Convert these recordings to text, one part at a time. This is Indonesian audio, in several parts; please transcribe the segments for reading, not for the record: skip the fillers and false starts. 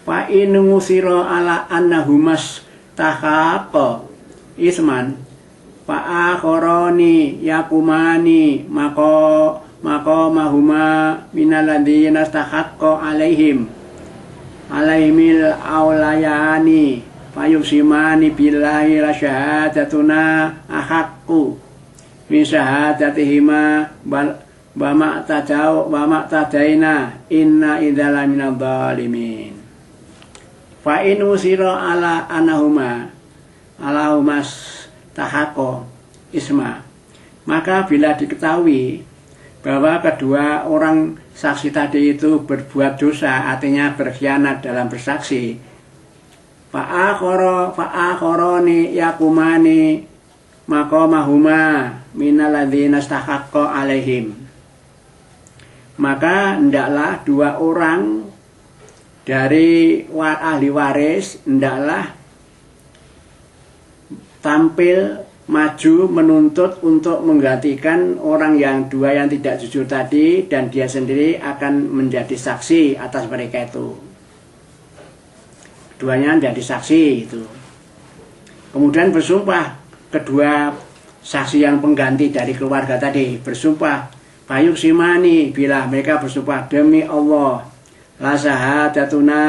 Fa in ngusira ala annahumas tahaqa isman fa akharani yakumani mahuma minal ladzina istahaqqa alaihimil aulayani fayusimani billahi la syahadatuna ahaqqu min syahadatihima bama tadaina inna idzala minadh dhalimin. Fa in usira ala alahumas tahaqo isma, maka bila diketahui bahwa kedua orang saksi tadi itu berbuat dosa, artinya berkhianat dalam bersaksi, fa'akhoroni yakumani maqamahuma minal ladzina istahaqqa alaihim, maka hendaklah dua orang dari ahli waris hendaklah tampil maju menuntut untuk menggantikan orang yang dua yang tidak jujur tadi, dan dia sendiri akan menjadi saksi atas mereka itu. Keduanya menjadi saksi itu. Kemudian bersumpah kedua saksi yang pengganti dari keluarga tadi bersumpah, payuk simani, bila mereka bersumpah demi Allah, la syahadatuna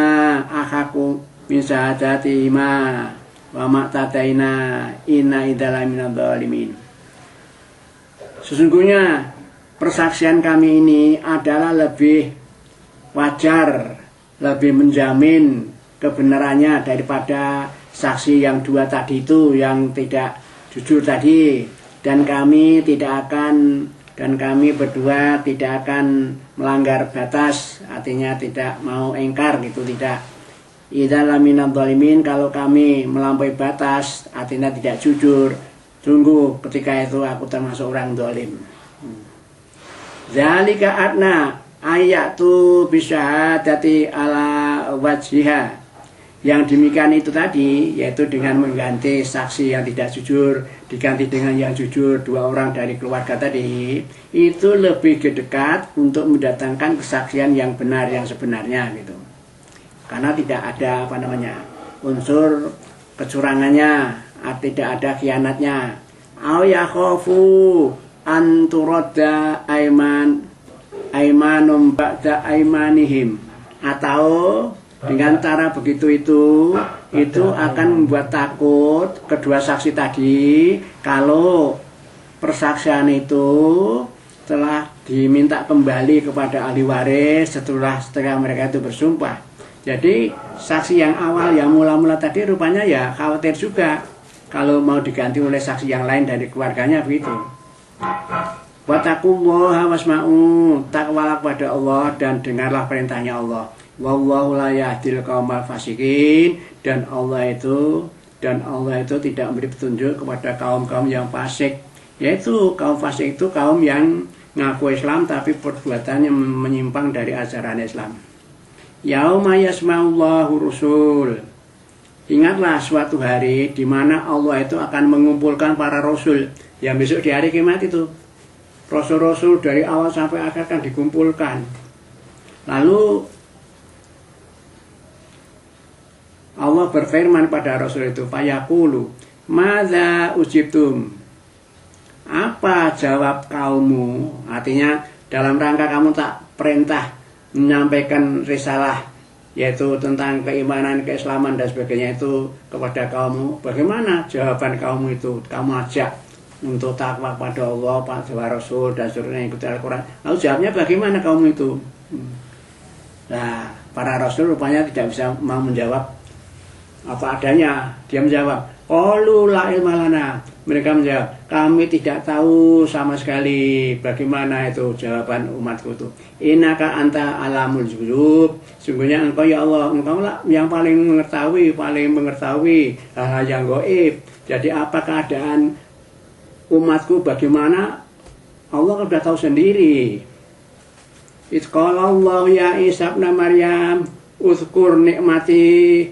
akhaku min syahadatima wa ma'tadaina inna idzala minadh dhalimin. Sesungguhnya persaksian kami ini adalah lebih wajar, lebih menjamin kebenarannya daripada saksi yang dua tadi itu yang tidak jujur tadi, dan kami berdua tidak akan melanggar batas, artinya tidak mau engkar gitu, tidak. Idzala minadh dhalimin, kalau kami melampaui batas artinya tidak jujur, sungguh ketika itu aku termasuk orang zalim. Zalika adna ayatu bisyahadati ala wajhiha, yang demikian itu tadi, yaitu dengan mengganti saksi yang tidak jujur diganti dengan yang jujur, dua orang dari keluarga tadi, itu lebih dekat untuk mendatangkan kesaksian yang benar, yang sebenarnya gitu. Karena tidak ada unsur kecurangannya, tidak ada khianatnya. Au yakhafu an turadda aimanum ba'da aimanihim, atau dengan cara begitu itu akan membuat takut kedua saksi tadi kalau persaksian itu telah diminta kembali kepada ahli waris setelah mereka itu bersumpah. Jadi saksi yang awal yang mula-mula tadi rupanya ya khawatir juga kalau mau diganti oleh saksi yang lain dari keluarganya begitu. Wattaqullaha wasma'u, takwalah kepada Allah dan dengarlah perintahnya Allah. Wallahu la yahdil qaumal fasikin, dan Allah itu tidak memberi petunjuk kepada kaum-kaum yang fasik. Yaitu kaum fasik itu kaum yang ngaku Islam tapi perbuatannya menyimpang dari ajaran Islam. Yauma yasma'ullahu rusul, ingatlah suatu hari di mana Allah itu akan mengumpulkan para rasul yang besok di hari kiamat itu. Rasul-rasul dari awal sampai akhir akan dikumpulkan. Lalu Allah berfirman pada Rasul itu, fayaqulu madza ujibtum, apa jawab kaummu, artinya dalam rangka kamu tak perintah menyampaikan risalah yaitu tentang keimanan, keislaman dan sebagainya itu kepada kaummu, bagaimana jawaban kaummu itu? Kamu ajak untuk takwa kepada Allah, pada Rasul dan seterusnya, ikuti Al-Quran, lalu jawabnya bagaimana kaummu itu? Nah, para Rasul rupanya tidak bisa mau menjawab apa adanya. Dia menjawab, qalu la ilma lana, mereka menjawab, kami tidak tahu sama sekali bagaimana itu jawaban umatku itu. Innaka anta alamul ghuyub, sungguhnya engkau ya Allah, engkau lah yang paling mengetahui hal-hal yang gaib. Jadi apa keadaan umatku bagaimana, Allah sudah tahu sendiri. Qala Allah ya Isa ibn Maryam uzkur nikmati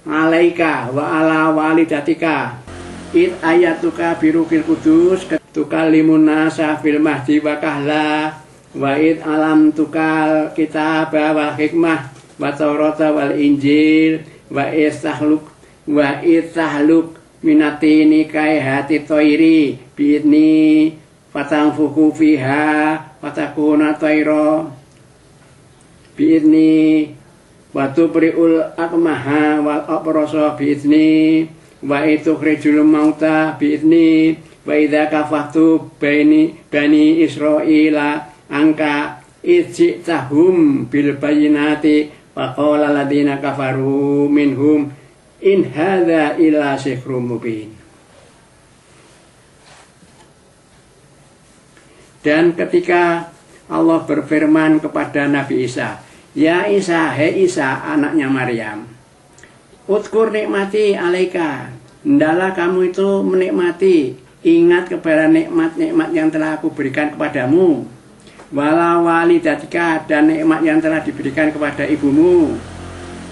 alaika wa ala walidatika id ayatuka birukil kudus tukallimun nasa fil mahdi wa kahla wa id alam tukal kitaba wa hikmah wa Taurata wal Injil wa istahluk minatini kai hati toiri biidni fatang fuku fiha fatakuna toiro biidni watu priul akmaha wal aproso biidni wa itu khrijul mauta biidni wa idza kafahtu bani Israila angka ijtahum bil bayinati wa qala alladziina kafaru minhum in hadza illa sihrun mubin. Dan ketika Allah berfirman kepada Nabi Isa, ya Isa, hei Isa anaknya Maryam, udkur nikmati alaika, hendaklah kamu itu menikmati, ingat kepada nikmat-nikmat yang telah aku berikan kepadamu, wala walidatika, dan nikmat yang telah diberikan kepada ibumu.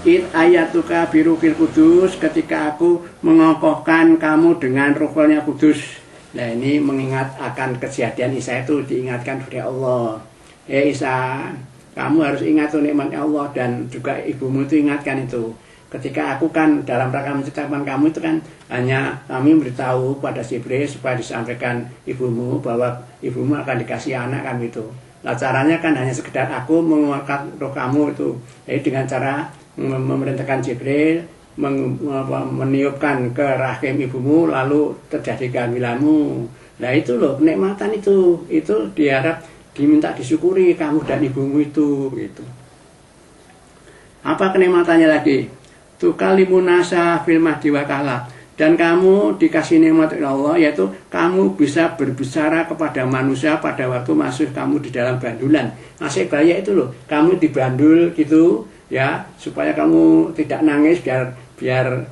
It ayatuka biruhil kudus, ketika aku mengokohkan kamu dengan ruhnya kudus. Nah ini mengingat akan kejadian Isa itu diingatkan oleh Allah. Ya Isa, kamu harus ingat tuh nikmatnya Allah, dan juga ibumu itu ingatkan itu. Ketika aku kan dalam rangka menciptakan kamu itu kan hanya kami beritahu pada Jibril supaya disampaikan ibumu bahwa ibumu akan dikasih anak kan itu. Nah caranya kan hanya sekedar aku mengeluarkan roh kamu itu. Jadi dengan cara memerintahkan Jibril meniupkan ke rahim ibumu lalu terjadi kehamilanmu. Nah itu loh kenikmatan itu diharap diminta disyukuri kamu dan ibumu itu gitu. Apa kenikmatannya lagi? Tukalimunasa fil mahdi wa kahla, dan kamu dikasih nikmat oleh Allah, yaitu kamu bisa berbicara kepada manusia pada waktu masuk kamu di dalam bandulan. Masih bahaya itu loh, kamu dibandul gitu ya, supaya kamu tidak nangis, biar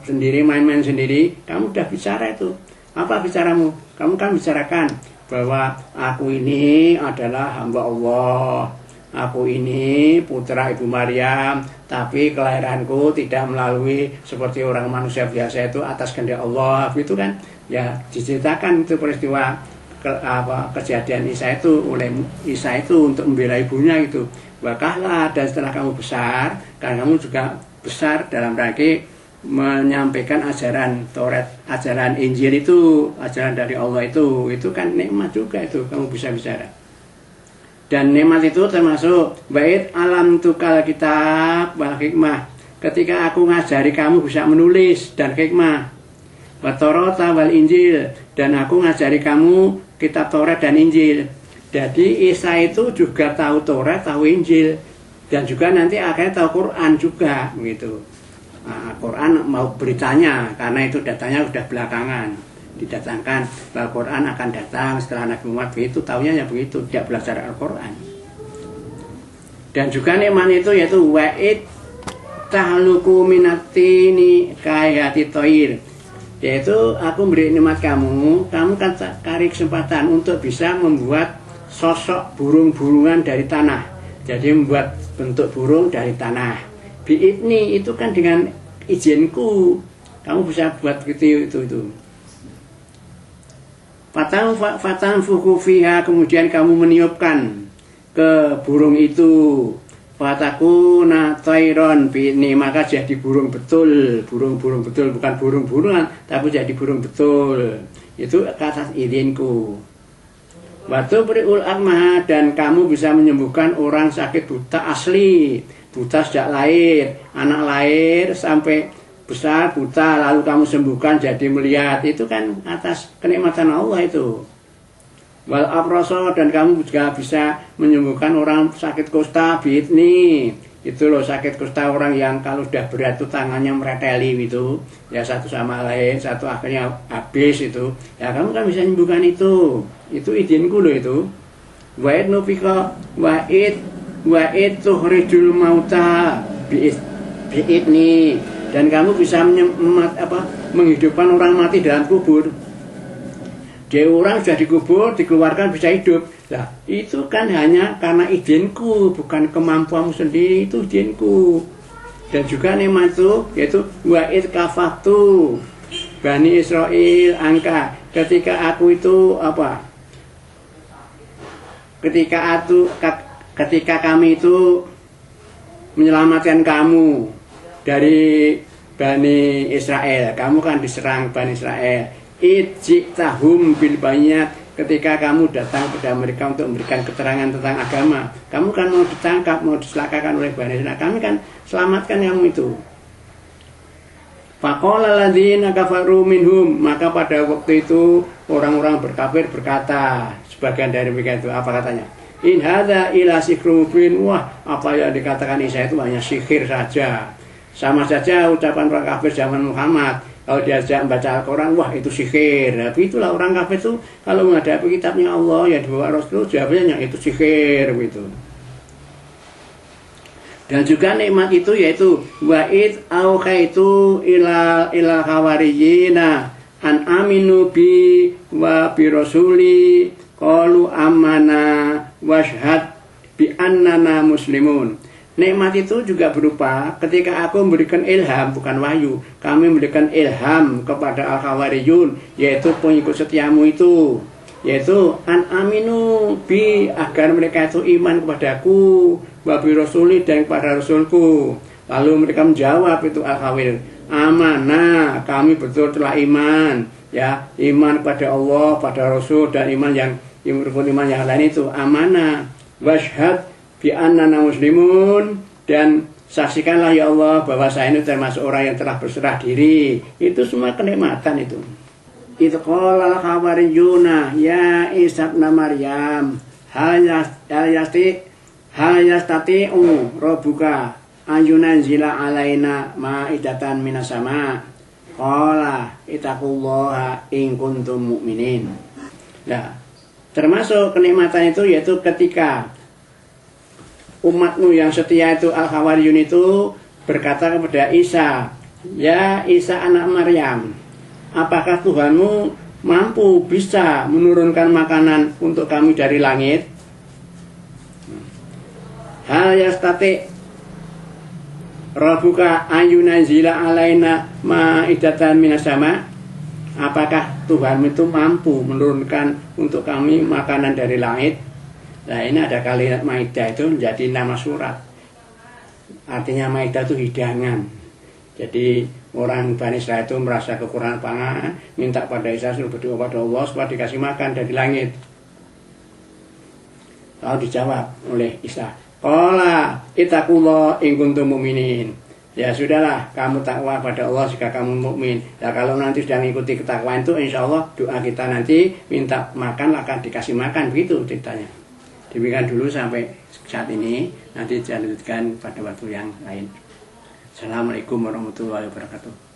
sendiri main-main sendiri, kamu udah bicara itu. Apa bicaramu? Kamu kan bicarakan bahwa aku ini adalah hamba Allah, aku ini putra Ibu Maryam, tapi kelahiranku tidak melalui seperti orang manusia biasa itu atas kehendak Allah, itu kan ya diceritakan itu peristiwa kejadian Isa itu oleh Isa itu untuk membela ibunya itu. Wakahlah, dan setelah kamu besar, karena kamu juga besar dalam rangka menyampaikan ajaran Taurat, ajaran Injil itu, ajaran dari Allah itu kan nikmat juga itu kamu bisa bicara. Dan nikmat itu termasuk bait alam tukal kitab wal hikmah, ketika aku ngajari kamu bisa menulis dan hikmah, wa Taurata wal Injil, dan aku ngajari kamu kitab Taurat dan Injil. Jadi Isa itu juga tahu Taurat, tahu Injil, dan juga nanti akhirnya tahu Quran juga gitu. Nah, Quran mau beritanya, karena itu datanya sudah belakangan didatangkan bahwa Quran akan datang setelah Nabi Muhammad, itu tahunya ya begitu, tidak belajar Al-Quran. Dan juga nikmat itu yaitu wa'id tahluku minatini kayati toir, yaitu aku beri nikmat kamu kan cari kesempatan untuk bisa membuat sosok burung-burungan dari tanah. Jadi membuat bentuk burung dari tanah. Biidni itu kan dengan izinku kamu bisa buat gitu itu. Fatang fuku fiha, kemudian kamu meniupkan ke burung itu. Fatakuna tairon biidni, maka jadi burung betul, burung betul, bukan burung-burungan, tapi jadi burung betul. Itu atas izinku. Waktu beriul akmaha, dan kamu bisa menyembuhkan orang sakit buta asli, buta sejak lahir, anak lahir sampai besar buta, lalu kamu sembuhkan jadi melihat, itu kan atas kenikmatan Allah itu. Wal aproso, dan kamu juga bisa menyembuhkan orang sakit kusta biidni, itu loh sakit kusta orang yang kalau sudah berat itu tangannya mereteli gitu ya, satu sama lain, satu akhirnya habis itu ya, kamu kan bisa menyembuhkan itu izinku loh itu. Wa'id nufika wa'id tuhrijul mauta biidni, dan kamu bisa menghidupkan orang mati dalam kubur. Dia orang sudah dikubur, dikeluarkan bisa hidup. Nah, itu kan hanya karena izinku, bukan kemampuanmu sendiri, itu izinku. Dan juga nikmat itu yaitu wa'id kafatu Bani Israel angka, ketika aku itu ketika kami itu menyelamatkan kamu dari Bani Israel. Kamu kan diserang Bani Israel. Ijtahum bil bayinat, ketika kamu datang kepada mereka untuk memberikan keterangan tentang agama. Kamu kan mau ditangkap, mau diselakakan oleh Bani Israel. Kami kan selamatkan kamu itu. Faqala alladziina kafaru minhum, maka pada waktu itu orang-orang berkafir berkata, sebagian dari mereka itu apa katanya? In hadza illa sihrun mubin. Wah, apa yang dikatakan Isa itu hanya sihir saja. Sama saja ucapan orang kafir zaman Muhammad. Kalau diajak membaca Al-Quran, wah itu sihir. Tapi itulah orang kafir itu kalau menghadapi kitabnya Allah yang dibawa Rasul, jawabnya itu sihir gitu. Dan juga nikmat itu yaitu wa'id auqaitu ila hawariyina an aminu bi wa bi rasuli qalu amana washhad bi annana muslimun. Nikmat itu juga berupa ketika aku memberikan ilham, bukan wahyu, kami memberikan ilham kepada al-hawariyun, yaitu pengikut setiamu itu, yaitu an aminu bi, agar mereka itu iman kepadaku, wabi rasuli, dan kepada rasulku. Lalu mereka menjawab itu al-hawir, amanah, kami betul telah iman, ya, iman kepada Allah, pada rasul, dan iman yang iman yang lain itu amanah. Washhad bi annana muslimun, dan saksikanlah ya Allah bahwa saya ini termasuk orang yang telah berserah diri. Itu semua kenikmatan itu. Itu qala al-hawariyuna ya Isa ibn Maryam hal yastati'u rabbuka ayunanzila alaina ma'idatan minas sama. Qala ittaqullaha in kuntum mu'minin. Nah, termasuk kenikmatan itu yaitu ketika umatmu yang setia itu al-hawariyun itu berkata kepada Isa, ya Isa anak Maryam, apakah Tuhanmu mampu bisa menurunkan makanan untuk kami dari langit? Hal yastati rabbuka ayunazila alaina ma'idatan minas sama. Apakah Tuhanmu itu mampu menurunkan untuk kami makanan dari langit? Nah, ini ada kalimat Maidah itu menjadi nama surat. Artinya Maidah itu hidangan. Jadi orang Bani Israel itu merasa kekurangan pangan, minta pada Isa suruh berdoa pada Allah supaya dikasih makan dari langit. Lalu dijawab oleh Isa, qala ittaqullah in kuntum mu'minin. Ya sudahlah, kamu takwa pada Allah jika kamu mukmin. Ya kalau nanti sudah mengikuti ketakwaan itu, insya Allah doa kita nanti minta makan akan dikasih makan, begitu ceritanya. Demikian dulu sampai saat ini, nanti saya lanjutkan pada waktu yang lain. Assalamualaikum warahmatullahi wabarakatuh.